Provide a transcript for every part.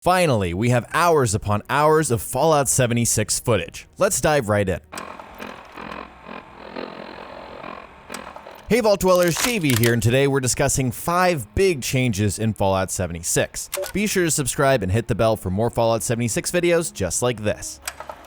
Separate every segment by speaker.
Speaker 1: Finally, we have hours upon hours of Fallout 76 footage. Let's dive right in. Hey Vault Dwellers, JV here, and today we're discussing 5 big changes in Fallout 76. Be sure to subscribe and hit the bell for more Fallout 76 videos just like this.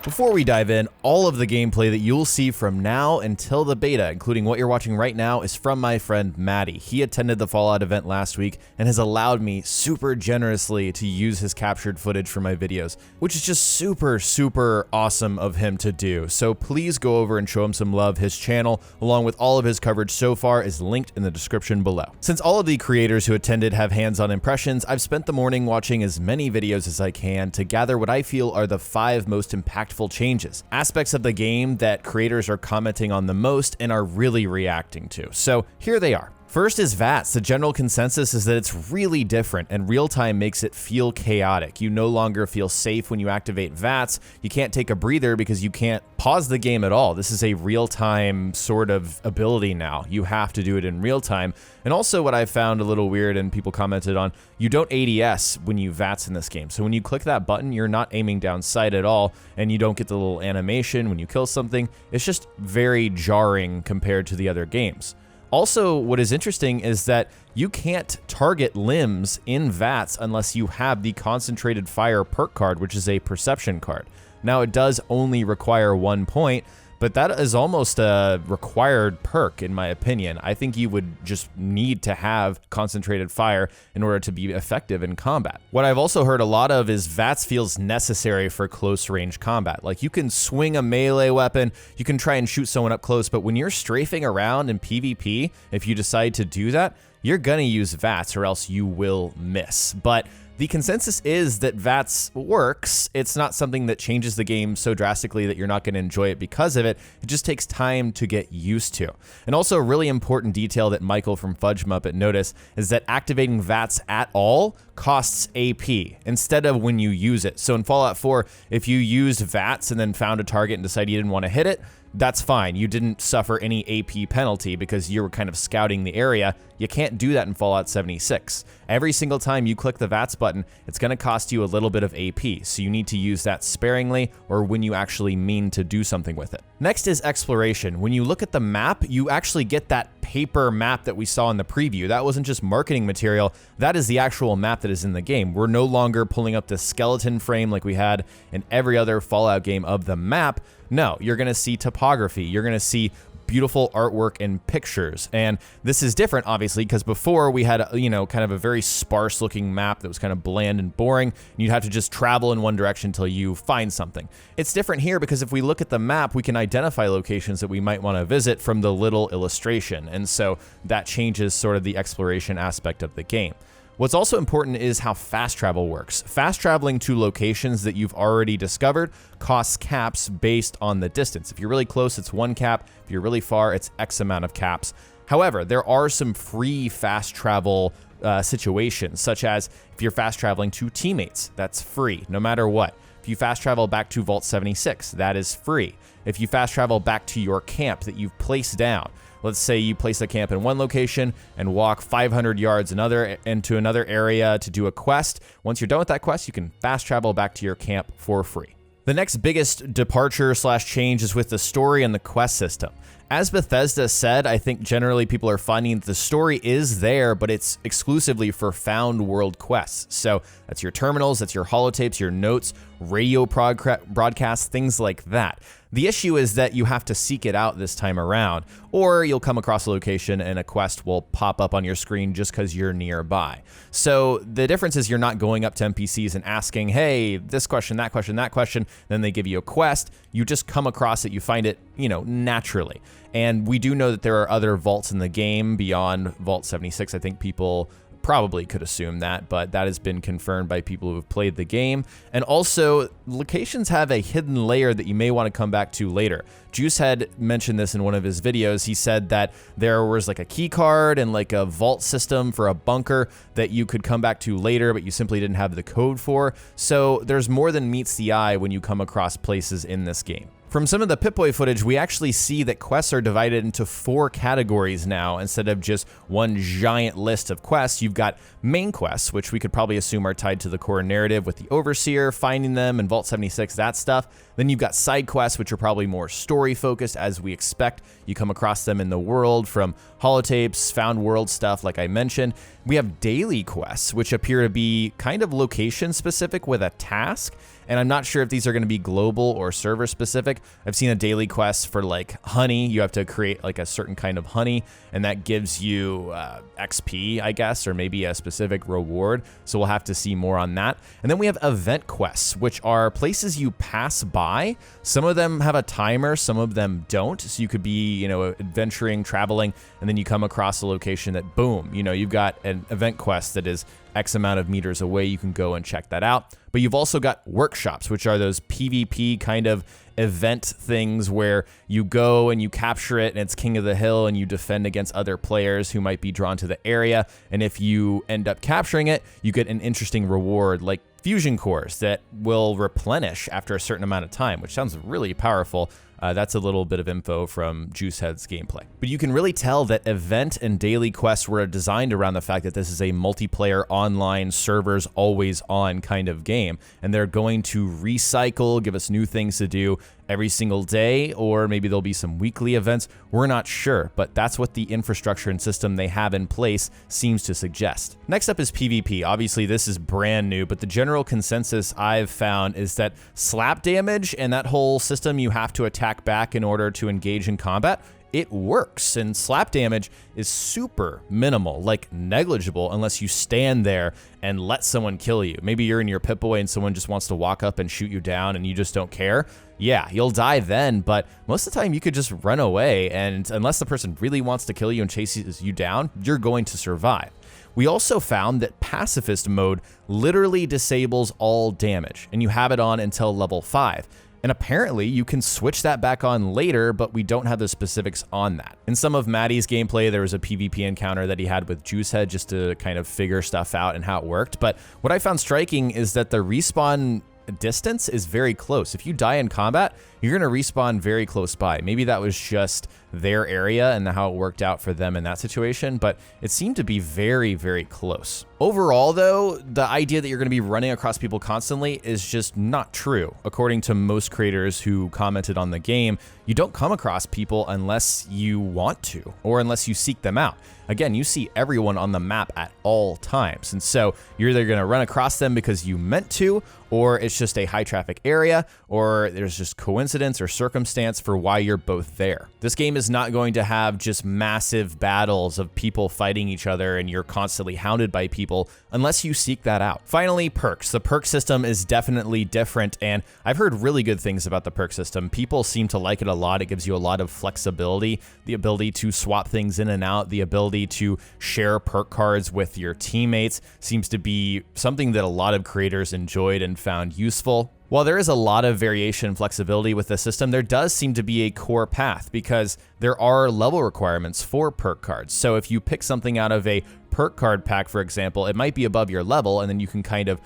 Speaker 1: Before we dive in, all of the gameplay that you'll see from now until the beta, including what you're watching right now, is from my friend Maddie. He attended the Fallout event last week and has allowed me super generously to use his captured footage for my videos, which is just super awesome of him to do. So please go over and show him some love. His channel, along with all of his coverage so far, is linked in the description below. Since all of the creators who attended have hands-on impressions, I've spent the morning watching as many videos as I can to gather what I feel are the 5 most impactful changes, aspects of the game that creators are commenting on the most and are really reacting to. So here they are. First is VATS. The general consensus is that it's really different, and real-time makes it feel chaotic. You no longer feel safe when you activate VATS. You can't take a breather because you can't pause the game at all. This is a real-time sort of ability now. You have to do it in real time. And also what I found a little weird and people commented on, you don't ADS when you VATS in this game. So when you click that button, you're not aiming down sight at all, and you don't get the little animation when you kill something. It's just very jarring compared to the other games. Also, what is interesting is that you can't target limbs in VATS unless you have the Concentrated Fire perk card, which is a perception card. Now, it does only require 1 point, but that is almost a required perk, in my opinion. I think you would just need to have Concentrated Fire in order to be effective in combat. What I've also heard a lot of is VATS feels necessary for close range combat. Like, you can swing a melee weapon, you can try and shoot someone up close, but when you're strafing around in PvP, if you decide to do that, you're gonna use VATS or else you will miss. But the consensus is that VATS works. It's not something that changes the game so drastically that you're not going to enjoy it because of it. It just takes time to get used to. And also a really important detail that Michael from Fudge Muppet noticed is that activating VATS at all costs AP instead of when you use it. So in Fallout 4, if you used VATS and then found a target and decided you didn't want to hit it, that's fine. You didn't suffer any AP penalty because you were kind of scouting the area. You can't do that in Fallout 76. Every single time you click the VATS button, it's going to cost you a little bit of AP, so you need to use that sparingly or when you actually mean to do something with it. Next is exploration. When you look at the map, you actually get that paper map that we saw in the preview. That wasn't just marketing material, that is the actual map that is in the game. We're no longer pulling up the skeleton frame like we had in every other Fallout game of the map. No, you're gonna see topography, you're gonna see beautiful artwork and pictures. And this is different, obviously, because before we had, kind of a very sparse looking map that was kind of bland and boring, and you'd have to just travel in one direction until you find something. It's different here because if we look at the map, we can identify locations that we might want to visit from the little illustration. And so that changes sort of the exploration aspect of the game. What's also important is how fast travel works. Fast traveling to locations that you've already discovered costs caps based on the distance. If you're really close, it's 1 cap. If you're really far, it's X amount of caps. However, there are some free fast travel situations, such as if you're fast traveling to teammates, that's free, no matter what. If you fast travel back to Vault 76, that is free. If you fast travel back to your camp that you've placed down, let's say you place a camp in one location and walk 500 yards into another area to do a quest. Once you're done with that quest, you can fast travel back to your camp for free. The next biggest departure / change is with the story and the quest system. As Bethesda said, I think generally people are finding that the story is there, but it's exclusively for found world quests. So that's your terminals, that's your holotapes, your notes, radio broadcasts, things like that. The issue is that you have to seek it out this time around, or you'll come across a location and a quest will pop up on your screen just because you're nearby. So the difference is you're not going up to NPCs and asking, hey, this question, that question, that question, then they give you a quest. You just come across it, you find it, naturally. And we do know that there are other vaults in the game beyond Vault 76. I think people probably could assume that, but that has been confirmed by people who have played the game. And also, locations have a hidden layer that you may want to come back to later. Juice had mentioned this in one of his videos. He said that there was like a key card and like a vault system for a bunker that you could come back to later, but you simply didn't have the code for. So there's more than meets the eye when you come across places in this game. From some of the Pip-Boy footage, we actually see that quests are divided into 4 categories now instead of just one giant list of quests. You've got main quests, which we could probably assume are tied to the core narrative with the Overseer, finding them, and Vault 76, that stuff. Then you've got side quests, which are probably more story-focused, as we expect. You come across them in the world from holotapes, found world stuff, like I mentioned. We have daily quests, which appear to be kind of location-specific with a task. And I'm not sure if these are going to be global or server specific. I've seen a daily quest for like honey. You have to create like a certain kind of honey, and that gives you XP, I guess, or maybe a specific reward. So we'll have to see more on that. And then we have event quests, which are places you pass by. Some of them have a timer, some of them don't. So you could be, you know, adventuring, traveling, and then you come across a location that, boom, you know, you've got an event quest that is X amount of meters away. You can go and check that out. But you've also got workshops, which are those PvP kind of event things where you go and you capture it and it's King of the Hill and you defend against other players who might be drawn to the area. And if you end up capturing it, you get an interesting reward like fusion cores that will replenish after a certain amount of time, which sounds really powerful. That's a little bit of info from Juicehead's gameplay. But you can really tell that event and daily quests were designed around the fact that this is a multiplayer online servers always on kind of game. And they're going to recycle, give us new things to do every single day, or maybe there'll be some weekly events. We're not sure, but that's what the infrastructure and system they have in place seems to suggest. Next up is PvP. Obviously, this is brand new, but the general consensus I've found is that slap damage and that whole system you have to attack back in order to engage in combat, it works, and slap damage is super minimal, like negligible, unless you stand there and let someone kill you. Maybe you're in your Pip-Boy and someone just wants to walk up and shoot you down and you just don't care. Yeah, you'll die then, but most of the time you could just run away, and unless the person really wants to kill you and chases you down, you're going to survive. We also found that pacifist mode literally disables all damage, and you have it on until level 5. And apparently you can switch that back on later, but we don't have the specifics on that. In some of Maddie's gameplay, there was a PvP encounter that he had with Juicehead just to kind of figure stuff out and how it worked. But what I found striking is that the respawn distance is very close. If you die in combat, you're going to respawn very close by. Maybe that was just their area and how it worked out for them in that situation, but it seemed to be very, very close. Overall, though, the idea that you're going to be running across people constantly is just not true. According to most creators who commented on the game, you don't come across people unless you want to, or unless you seek them out. Again, you see everyone on the map at all times, and so you're either going to run across them because you meant to, or it's just a high traffic area, or there's just coincidence or circumstance for why you're both there. This game is not going to have just massive battles of people fighting each other and you're constantly hounded by people unless you seek that out. Finally, perks. The perk system is definitely different, and I've heard really good things about the perk system. People seem to like it a lot. It gives you a lot of flexibility, the ability to swap things in and out, the ability to share perk cards with your teammates seems to be something that a lot of creators enjoyed and found useful. While there is a lot of variation and flexibility with the system, there does seem to be a core path because there are level requirements for perk cards. So if you pick something out of a perk card pack, for example, it might be above your level and then you can kind of,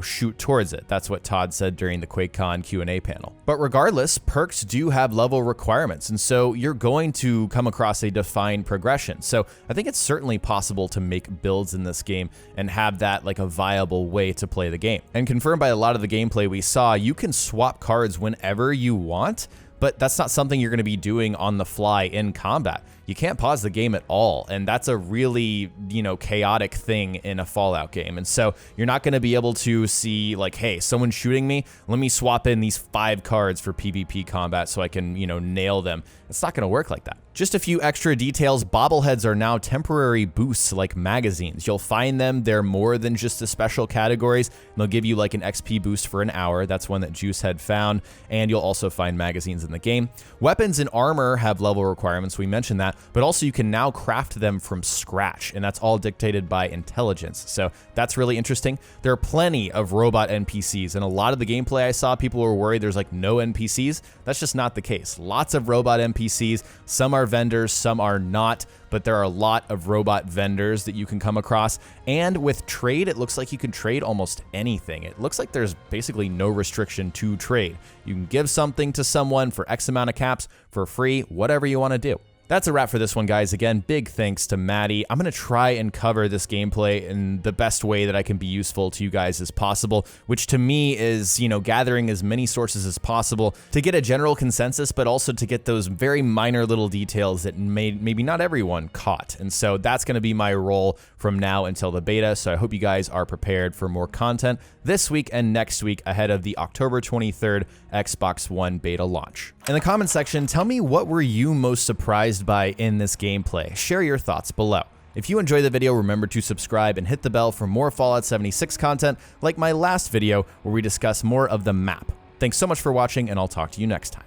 Speaker 1: shoot towards it. That's what Todd said during the QuakeCon Q&A panel. But regardless, perks do have level requirements, and so you're going to come across a defined progression. So I think it's certainly possible to make builds in this game and have that like a viable way to play the game. And confirmed by a lot of the gameplay we saw, you can swap cards whenever you want, but that's not something you're going to be doing on the fly in combat. You can't pause the game at all, and that's a really, chaotic thing in a Fallout game. And so you're not going to be able to see like, hey, someone's shooting me, let me swap in these 5 cards for PvP combat so I can, nail them. It's not going to work like that. Just a few extra details. Bobbleheads are now temporary boosts like magazines. You'll find them. They're more than just the special categories. They'll give you like an XP boost for an hour. That's one that Juicehead found. And you'll also find magazines in the game. Weapons and armor have level requirements. We mentioned that. that, but also you can now craft them from scratch, and that's all dictated by intelligence. So that's really interesting. There are plenty of robot NPCs, and a lot of the gameplay I saw, people were worried there's like no NPCs. That's just not the case. Lots of robot NPCs. Some are vendors, some are not, but there are a lot of robot vendors that you can come across. And with trade, it looks like you can trade almost anything. It looks like there's basically no restriction to trade. You can give something to someone for X amount of caps for free, whatever you want to do. That's a wrap for this one, guys. Again, big thanks to Maddie. I'm going to try and cover this gameplay in the best way that I can be useful to you guys as possible, which to me is, gathering as many sources as possible to get a general consensus, but also to get those very minor little details that maybe not everyone caught. And so that's going to be my role from now until the beta. So I hope you guys are prepared for more content this week and next week ahead of the October 23rd Xbox One beta launch. In the comment section, tell me what were you most surprised by in this gameplay. Share your thoughts below. If you enjoyed the video, remember to subscribe and hit the bell for more Fallout 76 content like my last video where we discuss more of the map. Thanks so much for watching, and I'll talk to you next time.